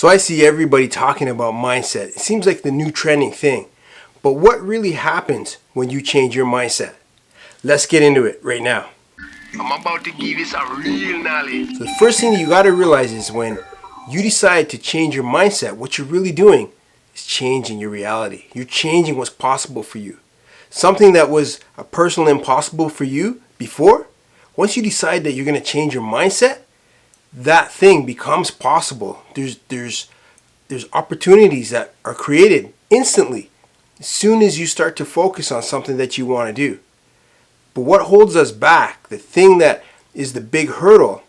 So I see everybody talking about mindset. It seems like the new trending thing. But what really happens when you change your mindset? Let's get into it right now. I'm about to give you some real knowledge. So the first thing you got to realize is when you decide to change your mindset, what you're really doing is changing your reality. You're changing what's possible for you. Something that was a personal impossible for you before, once you decide that you're going to change your mindset, that thing becomes possible. There's opportunities that are created instantly as soon as you start to focus on something that you want to do. But what holds us back, the thing that is the big hurdle,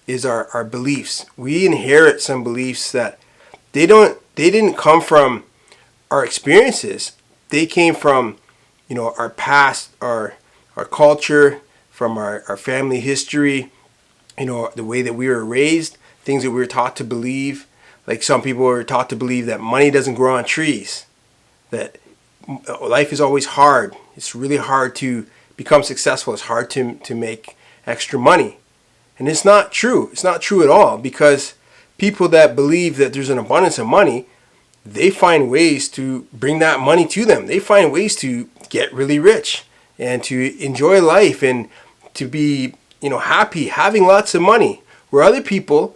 is our beliefs. We inherit some beliefs that they didn't come from our experiences. They came from, our past, our culture, from our family history, the way that we were raised, things that we were taught to believe. Like some people were taught to believe that money doesn't grow on trees, that life is always hard. It's really hard to become successful. It's hard to make extra money. And it's not true. It's not true at all, because people that believe that there's an abundance of money, they find ways to bring that money to them. They find ways to get really rich and to enjoy life and to be, happy having lots of money. Where other people,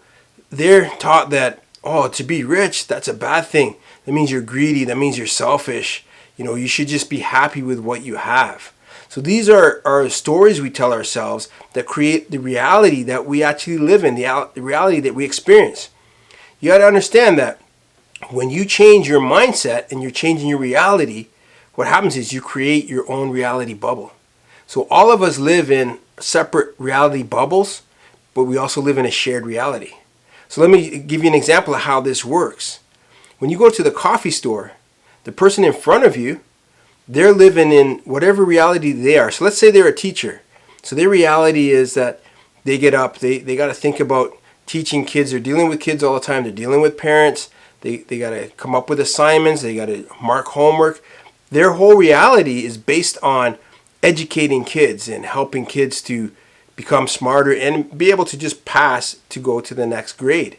they're taught that, to be rich, that's a bad thing. That means you're greedy. That means you're selfish. You should just be happy with what you have. So these are stories we tell ourselves that create the reality that we actually live in, the reality that we experience. You got to understand that when you change your mindset and you're changing your reality, what happens is you create your own reality bubble. So all of us live in separate reality bubbles, but we also live in a shared reality. So let me give you an example of how this works. When you go to the coffee store, the person in front of you, they're living in whatever reality they are. So let's say they're a teacher. So their reality is that they get up, they got to think about teaching kids. They're dealing with kids all the time. They're dealing with parents. They got to come up with assignments. They got to mark homework. Their whole reality is based on educating kids and helping kids to become smarter and be able to just pass to go to the next grade.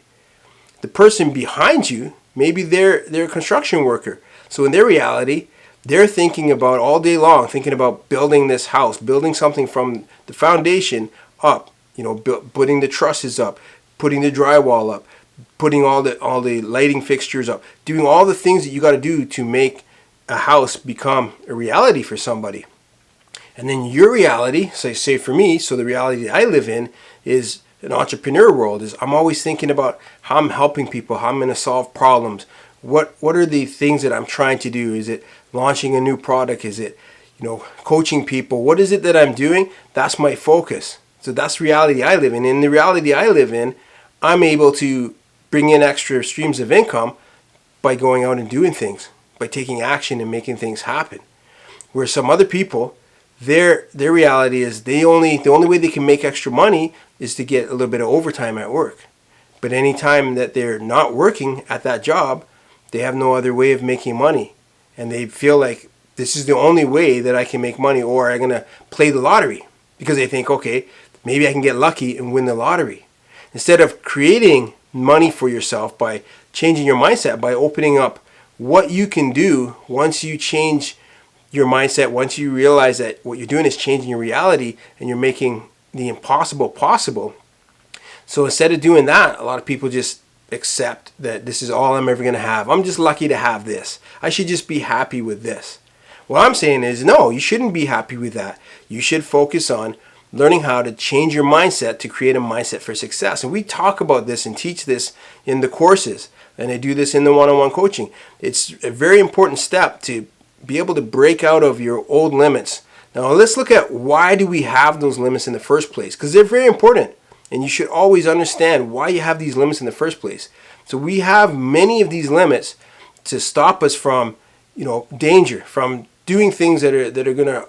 The person behind you, maybe they're a construction worker. So in their reality, they're thinking about all day long, thinking about building this house, building something from the foundation up, putting the trusses up, putting the drywall up, putting all the lighting fixtures up, doing all the things that you got to do to make a house become a reality for somebody. And then your reality, say for me, so the reality that I live in is an entrepreneur world. Is I'm always thinking about how I'm helping people, how I'm going to solve problems. What are the things that I'm trying to do? Is it launching a new product? Is it, coaching people? What is it that I'm doing? That's my focus. So that's the reality I live in. In the reality I live in, I'm able to bring in extra streams of income by going out and doing things, by taking action and making things happen. Where some other people, their reality is the only way they can make extra money is to get a little bit of overtime at work. But any time that they're not working at that job, they have no other way of making money. And they feel like this is the only way that I can make money, or I'm going to play the lottery because they think, okay, maybe I can get lucky and win the lottery. Instead of creating money for yourself by changing your mindset, by opening up what you can do once you change your mindset, once you realize that what you're doing is changing your reality and you're making the impossible possible. So instead of doing that, a lot of people just accept that this is all I'm ever going to have. I'm just lucky to have this. I should just be happy with this. What I'm saying is, no, you shouldn't be happy with that. You should focus on learning how to change your mindset to create a mindset for success. And we talk about this and teach this in the courses, and I do this in the one-on-one coaching. It's a very important step to be able to break out of your old limits. Now let's look at why do we have those limits in the first place, because they're very important. And you should always understand why you have these limits in the first place. So we have many of these limits to stop us from, danger, from doing things that are going to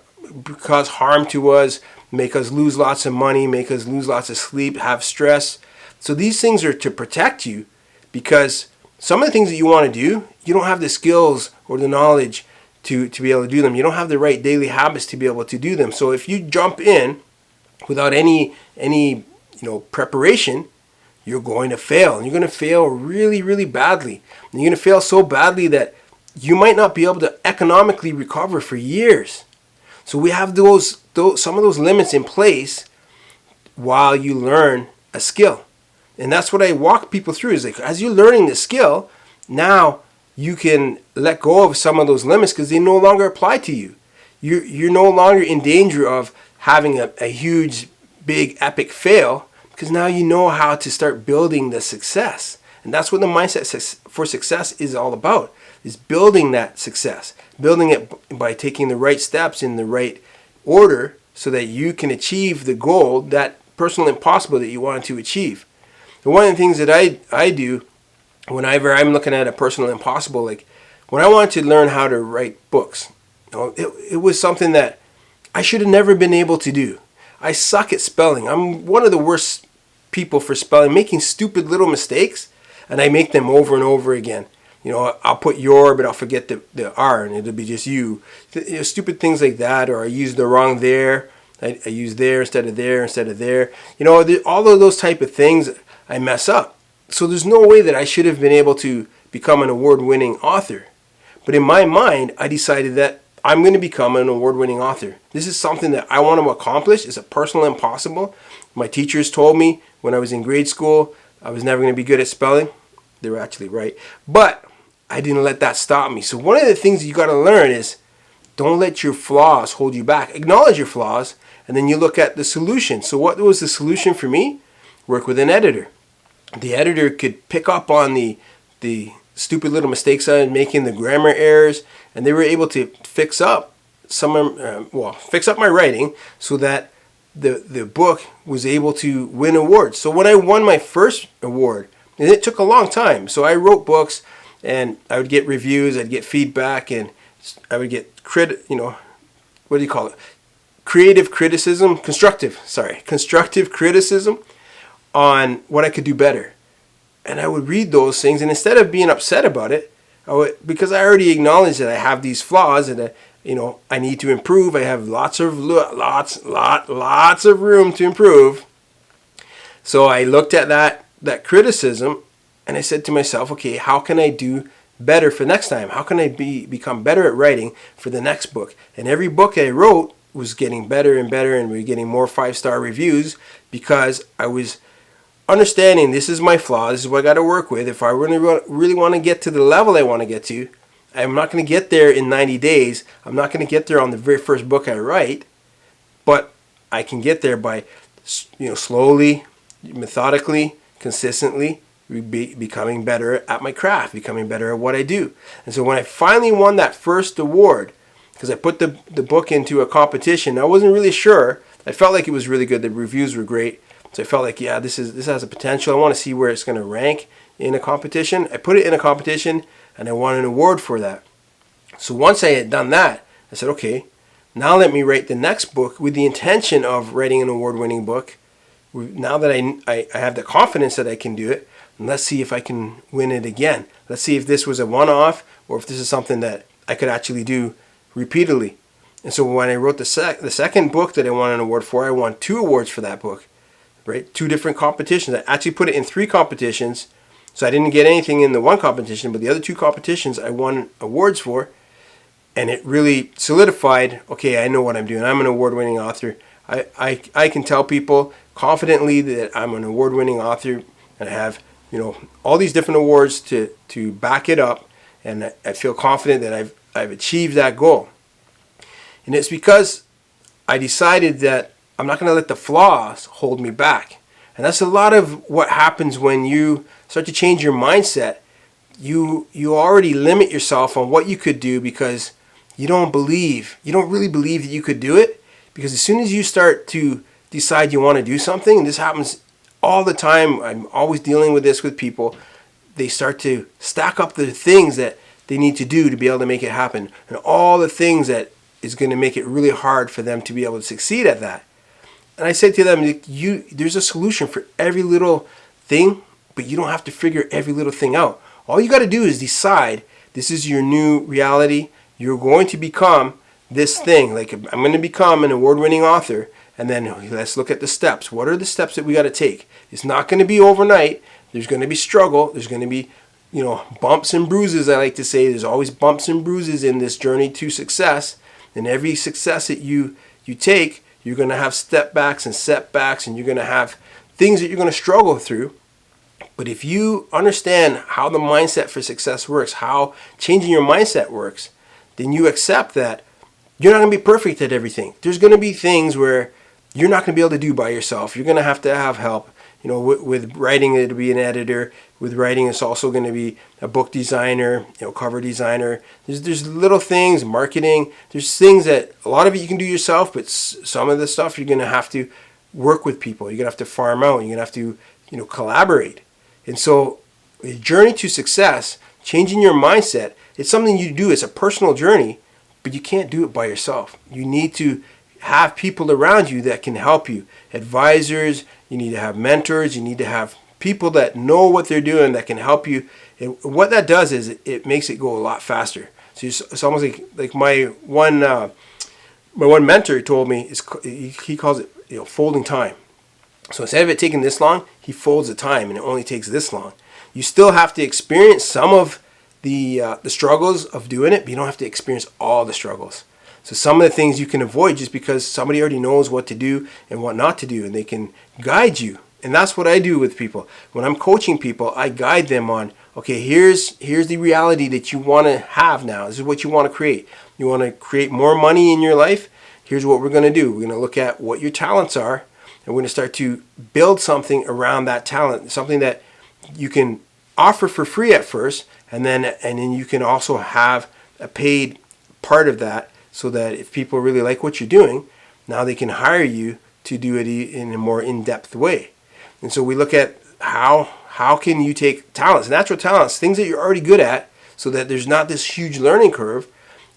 cause harm to us, make us lose lots of money, make us lose lots of sleep, have stress. So these things are to protect you, because some of the things that you want to do, you don't have the skills or the knowledge to be able to do them. You don't have the right daily habits to be able to do them. So if you jump in without any preparation, you're going to fail. And you're going to fail really, really badly. And you're going to fail so badly that you might not be able to economically recover for years. So we have some of those limits in place while you learn a skill. And that's what I walk people through, is like, as you're learning the skill, now you can let go of some of those limits because they no longer apply to you. You're no longer in danger of having a huge, big, epic fail, because now you know how to start building the success. And that's what the mindset for success is all about, is building that success. Building it by taking the right steps in the right order so that you can achieve the goal, that personal impossible that you want to achieve. And one of the things that I do whenever I'm looking at a personal impossible, like when I wanted to learn how to write books, it was something that I should have never been able to do. I suck at spelling. I'm one of the worst people for spelling, making stupid little mistakes, and I make them over and over again. I'll put your, but I'll forget the R, and it'll be just you. Stupid things like that, or I use the wrong there. I use there instead of there instead of there. All of those type of things I mess up. So there's no way that I should have been able to become an award-winning author. But in my mind, I decided that I'm going to become an award-winning author. This is something that I want to accomplish. It's a personal impossible. My teachers told me when I was in grade school I was never going to be good at spelling. They were actually right. But I didn't let that stop me. So one of the things you got to learn is don't let your flaws hold you back. Acknowledge your flaws, and then you look at the solution. So what was the solution for me? Work with an editor. The editor could pick up on the stupid little mistakes I was making, the grammar errors, and they were able to fix up fix up my writing so that the book was able to win awards. So when I won my first award, and it took a long time. So I wrote books, and I would get reviews, I'd get feedback, and I would get constructive criticism on what I could do better. And I would read those things, and instead of being upset about it, because I already acknowledged that I have these flaws and I need to improve. I have lots of room to improve. So I looked at that criticism, and I said to myself, okay, how can I do better for next time? How can I become better at writing for the next book? And every book I wrote was getting better and better, and we were getting more 5-star reviews because I was understanding this is my flaw. This is what I got to work with. If I really want to get to the level I want to get to, I'm not going to get there in 90 days. I'm not going to get there on the very first book I write, but I can get there by slowly, methodically, consistently becoming better at my craft, becoming better at what I do. And so when I finally won that first award, because I put the book into a competition, I wasn't really sure. I felt like it was really good. The reviews were great. So I felt like, yeah, this has a potential. I want to see where it's going to rank in a competition. I put it in a competition, and I won an award for that. So once I had done that, I said, okay, now let me write the next book with the intention of writing an award-winning book. Now that I have the confidence that I can do it, and let's see if I can win it again. Let's see if this was a one-off or if this is something that I could actually do repeatedly. And so when I wrote the second book that I won an award for, I won 2 awards for that book. Right? 2 different competitions. I actually put it in 3 competitions. So I didn't get anything in the one competition, but the other 2 competitions I won awards for. And it really solidified, okay, I know what I'm doing. I'm an award-winning author. I can tell people confidently that I'm an award-winning author, and I have all these different awards to back it up, and I feel confident that I've achieved that goal. And it's because I decided that I'm not going to let the flaws hold me back. And that's a lot of what happens when you start to change your mindset. You already limit yourself on what you could do because you don't really believe that you could do it. Because as soon as you start to decide you want to do something, and this happens all the time, I'm always dealing with this with people, they start to stack up the things that they need to do to be able to make it happen. And all the things that is going to make it really hard for them to be able to succeed at that. And I said to them, there's a solution for every little thing, but you don't have to figure every little thing out. All you got to do is decide this is your new reality. You're going to become this thing. Like, I'm going to become an award-winning author, And then let's look at the steps. What are the steps that we got to take? It's not going to be overnight. There's going to be struggle. There's going to be, bumps and bruises, I like to say. There's always bumps and bruises in this journey to success. And every success that you take, you're going to have step backs and setbacks, and you're going to have things that you're going to struggle through. But if you understand how the mindset for success works, how changing your mindset works, then you accept that you're not going to be perfect at everything. There's going to be things where you're not going to be able to do by yourself. You're going to have help. With writing, it'll be an editor. With writing, it's also going to be a book designer, cover designer. There's little things, marketing. There's things that a lot of it you can do yourself, but some of the stuff you're going to have to work with people. You're going to have to farm out. You're going to have to, collaborate. And so a journey to success, changing your mindset, it's something you do. It's a personal journey, but you can't do it by yourself. You need to have people around you that can help you. Advisors, you need to have mentors, you need to have people that know what they're doing that can help you. And what that does is it makes it go a lot faster. So it's almost like my one mentor told me, he calls it folding time. So instead of it taking this long, he folds the time and it only takes this long. You still have to experience some of the struggles of doing it, but you don't have to experience all the struggles. So some of the things you can avoid just because somebody already knows what to do and what not to do, and they can guide you. And that's what I do with people. When I'm coaching people, I guide them on, okay, here's the reality that you want to have now. This is what you want to create. You want to create more money in your life? Here's what we're going to do. We're going to look at what your talents are, and we're going to start to build something around that talent, something that you can offer for free at first, and then you can also have a paid part of that, so that if people really like what you're doing, now they can hire you to do it in a more in-depth way. And so we look at how can you take talents, natural talents, things that you're already good at, so that there's not this huge learning curve,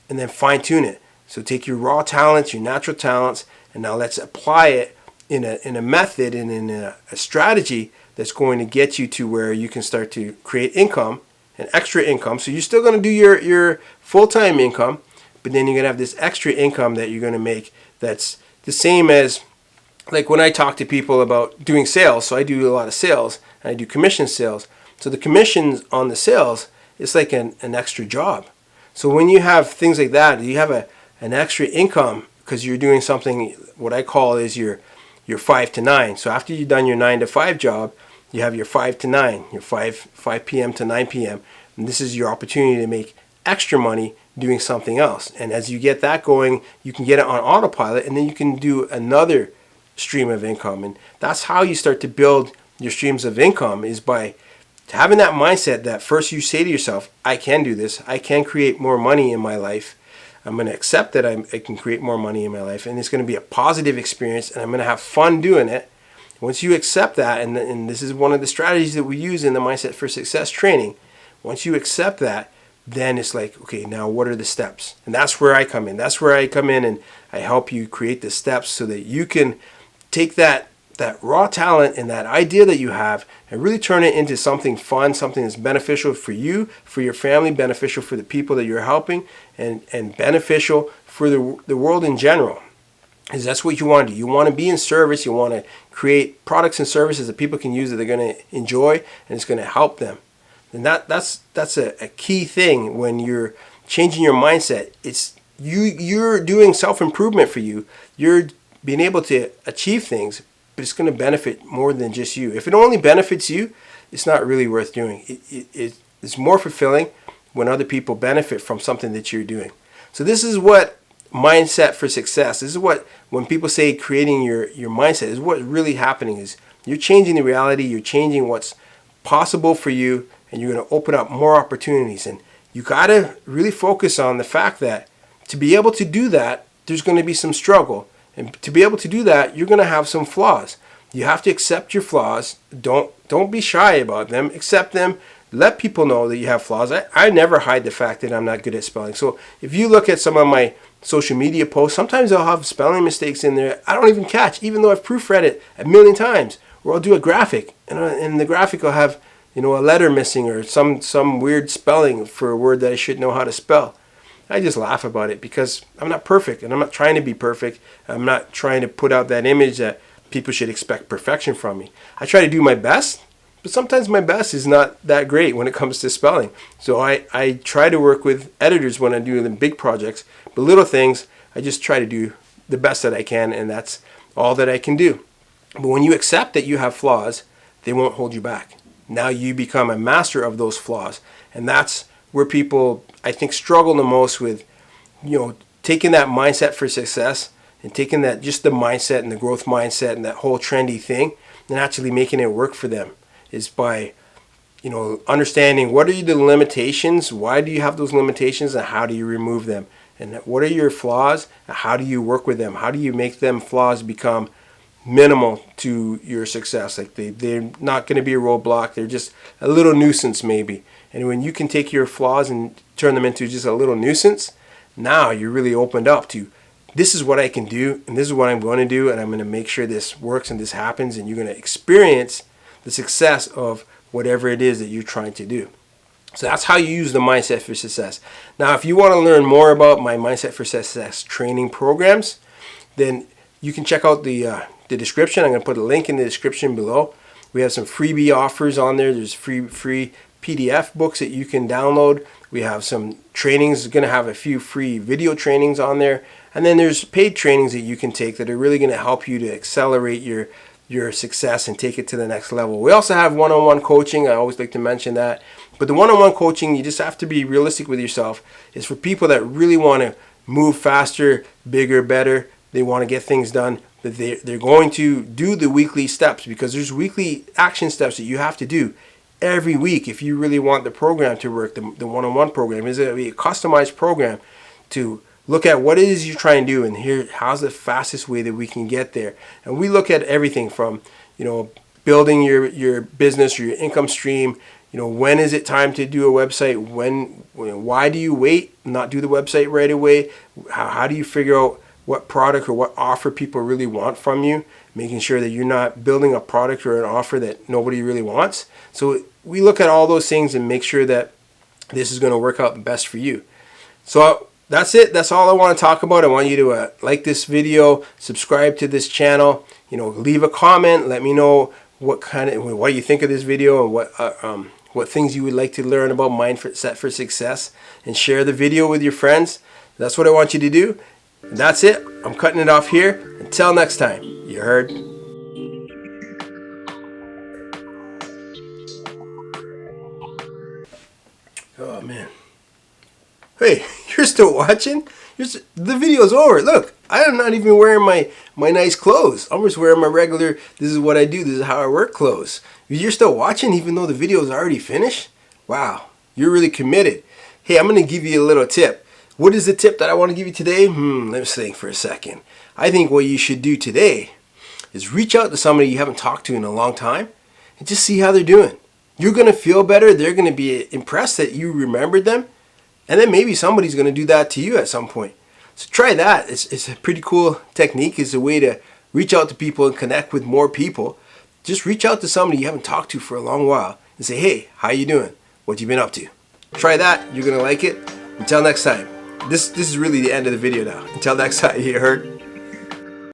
and then fine-tune it. So take your raw talents, your natural talents, and now let's apply it in a method and in a strategy that's going to get you to where you can start to create income and extra income. So you're still going to do your full-time income, but then you're going to have this extra income that you're going to make that's the same as, like when I talk to people about doing sales. So I do a lot of sales, and I do commission sales. So the commissions on the sales, it's like an extra job. So when you have things like that, you have an extra income because you're doing something, what I call is your 5 to 9. So after you've done your 9 to 5 job, you have your 5 to 9, your 5 p.m. to 9 p.m. And this is your opportunity to make extra money doing something else. And as you get that going, you can get it on autopilot, and then you can do another stream of income. And that's how you start to build your streams of income, is by having that mindset that first you say to yourself, I can do this. I can create more money in my life. I'm going to accept that I can create more money in my life, and it's going to be a positive experience, and I'm going to have fun doing it. Once you accept that, and this is one of the strategies that we use in the Mindset for Success training, once you accept that, then it's like, okay, now what are the steps? And that's where I come in. That's where I come in, and I help you create the steps so that you can take that raw talent and that idea that you have and really turn it into something fun, something that's beneficial for you, for your family, beneficial for the people that you're helping, and beneficial for the world in general. Because that's what you want to do. You want to be in service. You want to create products and services that people can use that they're going to enjoy, and it's going to help them. And that's a key thing when you're changing your mindset. It's you're doing self-improvement for you. You're being able to achieve things, but it's going to benefit more than just you. If it only benefits you, it's not really worth doing. It's more fulfilling when other people benefit from something that you're doing. So this is what mindset for success. This is what, when people say creating your mindset, is what's really happening. Is you're changing the reality. You're changing what's possible for you, and you're going to open up more opportunities. And you got to really focus on the fact that to be able to do that, there's going to be some struggle. And to be able to do that, you're going to have some flaws. You have to accept your flaws. Don't be shy about them. Accept them. Let people know that you have flaws. I never hide the fact that I'm not good at spelling. So if you look at some of my social media posts, sometimes I'll have spelling mistakes in there I don't even catch, even though I've proofread it a million times. Or I'll do a graphic, and the graphic will have a letter missing or some weird spelling for a word that I should know how to spell. I just laugh about it because I'm not perfect, and I'm not trying to be perfect. I'm not trying to put out that image that people should expect perfection from me. I try to do my best, but sometimes my best is not that great when it comes to spelling. So I try to work with editors when I do the big projects, but little things, I just try to do the best that I can, and that's all that I can do. But when you accept that you have flaws, they won't hold you back. Now you become a master of those flaws, and that's where people, I think, struggle the most with, taking that mindset for success and taking that, just the mindset and the growth mindset and that whole trendy thing, and actually making it work for them is by, understanding what are the limitations, why do you have those limitations, and how do you remove them, and what are your flaws, and how do you work with them, how do you make them flaws become minimal to your success. Like they're not going to be a roadblock, they're just a little nuisance maybe. And when you can take your flaws and turn them into just a little nuisance, now you're really opened up to, this is what I can do, and this is what I'm going to do, and I'm going to make sure this works and this happens, and you're going to experience the success of whatever it is that you're trying to do. So that's how you use the Mindset for Success. Now, if you want to learn more about my Mindset for Success training programs, then you can check out the description. I'm going to put a link in the description below. We have some freebie offers on there. There's free PDF books that you can download. We have some trainings. Going to have a few free video trainings on there. And then there's paid trainings that you can take that are really going to help you to accelerate your success and take it to the next level. We also have one-on-one coaching. I always like to mention that. But the one-on-one coaching, you just have to be realistic with yourself. It's for people that really want to move faster, bigger, better. They want to get things done. But they're going to do the weekly steps, because there's weekly action steps that you have to do every week if you really want the program to work. The one-on-one program is going to be a customized program to look at what it is you're trying to do, and here, how's the fastest way that we can get there. And we look at everything from, building your business or your income stream. When is it time to do a website? Why do you wait, not do the website right away? How do you figure out what product or what offer people really want from you, making sure that you're not building a product or an offer that nobody really wants. So we look at all those things and make sure that this is going to work out the best for you. So that's it. That's all I want to talk about. I want you to like this video, subscribe to this channel, leave a comment, let me know what you think of this video, and what things you would like to learn about Mindset for Success, and share the video with your friends. That's what I want you to do. And that's it. I'm cutting it off here. Until next time. You heard? Oh, man. Hey, you're still watching? The video's over. Look, I am not even wearing my nice clothes. I'm just wearing my regular, this is what I do, this is how I work clothes. You're still watching even though the video is already finished? Wow, you're really committed. Hey, I'm going to give you a little tip. What is the tip that I want to give you today? Let me think for a second. I think what you should do today is reach out to somebody you haven't talked to in a long time and just see how they're doing. You're going to feel better. They're going to be impressed that you remembered them. And then maybe somebody's going to do that to you at some point. So try that. It's a pretty cool technique. It's a way to reach out to people and connect with more people. Just reach out to somebody you haven't talked to for a long while and say, hey, how you doing? What you been up to? Try that. You're going to like it. Until next time. This is really the end of the video now. Until next time, you heard?